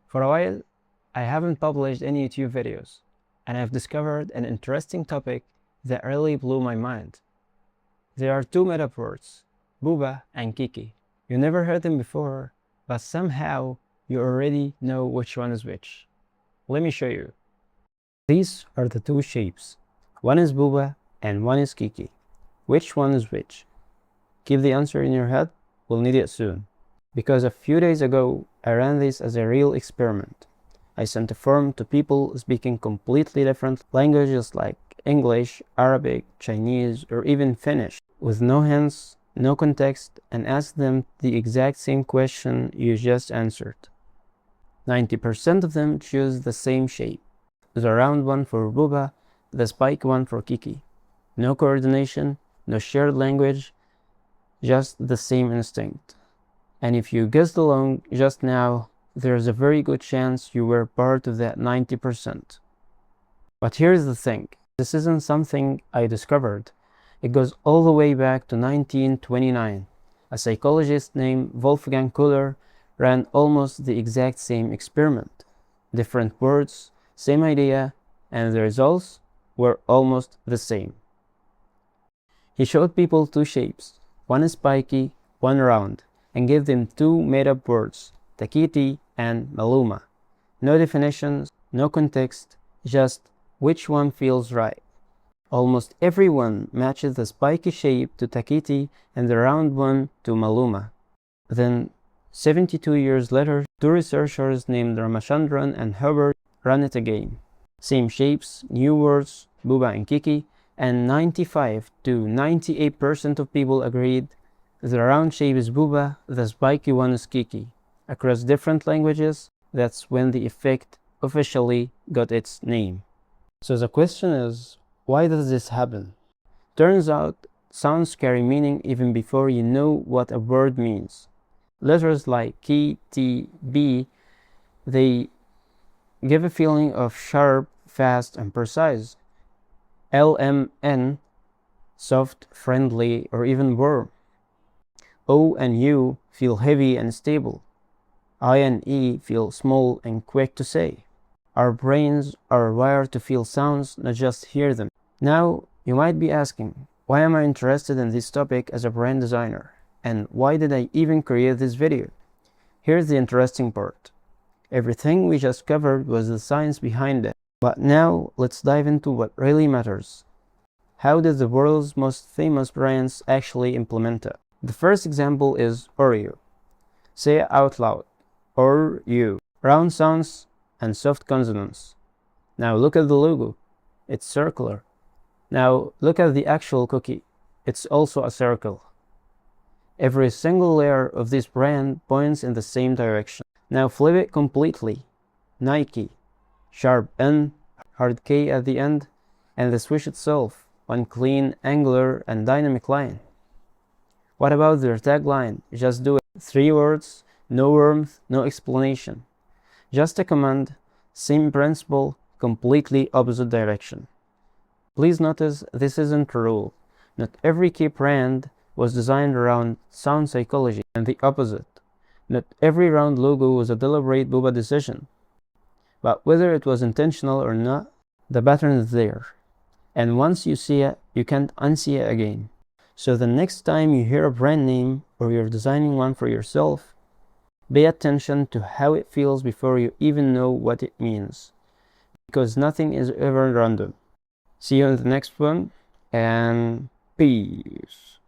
For a while, I haven't published any YouTube videos, and I've discovered an interesting topic that really blew my mind. There are two meta words, Bouba and Kiki. You never heard them before, but somehow you already know which one is which. Let me show you. These are the two shapes. One is Bouba and one is Kiki. Which one is which? Keep the answer in your head, we'll need it soon. Because a few days ago, I ran this as a real experiment. I sent a form to people speaking completely different languages like English, Arabic, Chinese, or even Finnish, with no hints, no context, and asked them the exact same question you just answered. 90% of them choose the same shape. The round one for Bouba, the spike one for Kiki. No coordination, no shared language, just the same instinct. And if you guessed along just now, there's a very good chance you were part of that 90%. But here's the thing, this isn't something I discovered. It goes all the way back to 1929. A psychologist named Wolfgang Köhler ran almost the exact same experiment. Different words, same idea, and the results were almost the same. He showed people two shapes, one spiky, one round, and gave them two made-up words, Takiti and Maluma. No definitions, no context, just which one feels right. Almost everyone matches the spiky shape to Takiti and the round one to Maluma. Then, 72 years later, two researchers named Ramachandran and Hubbard ran it again. Same shapes, new words, Bouba and Kiki, and 95 to 98% of people agreed the round shape is Bouba, the spiky one is Kiki. Across different languages, that's when the effect officially got its name. So the question is, why does this happen? Turns out, sounds carry meaning even before you know what a word means. Letters like K, T, B, they give a feeling of sharp, fast, and precise. L, M, N, soft, friendly, or even warm. O and U feel heavy and stable. I and E feel small and quick to say. Our brains are wired to feel sounds, not just hear them. Now, you might be asking, why am I interested in this topic as a brand designer? And why did I even create this video? Here's the interesting part. Everything we just covered was the science behind it. But now, let's dive into what really matters. How did the world's most famous brands actually implement it? The first example is Oreo. Say it out loud. Oreo. Round sounds and soft consonants. Now look at the logo. It's circular. Now look at the actual cookie. It's also a circle. Every single layer of this brand points in the same direction. Now flip it completely. Nike. Sharp N, hard K at the end, and the swoosh itself, one clean, angular, and dynamic line. What about their tagline? Just do it. 3 words, no warmth, no explanation. Just a command, same principle, completely opposite direction. Please notice this isn't a rule. Not every key brand was designed around sound psychology, and the opposite. Not every round logo was a deliberate Bouba decision. But whether it was intentional or not, the pattern is there. And once you see it, you can't unsee it again. So the next time you hear a brand name or you're designing one for yourself, pay attention to how it feels before you even know what it means. Because nothing is ever random. See you in the next one, and peace.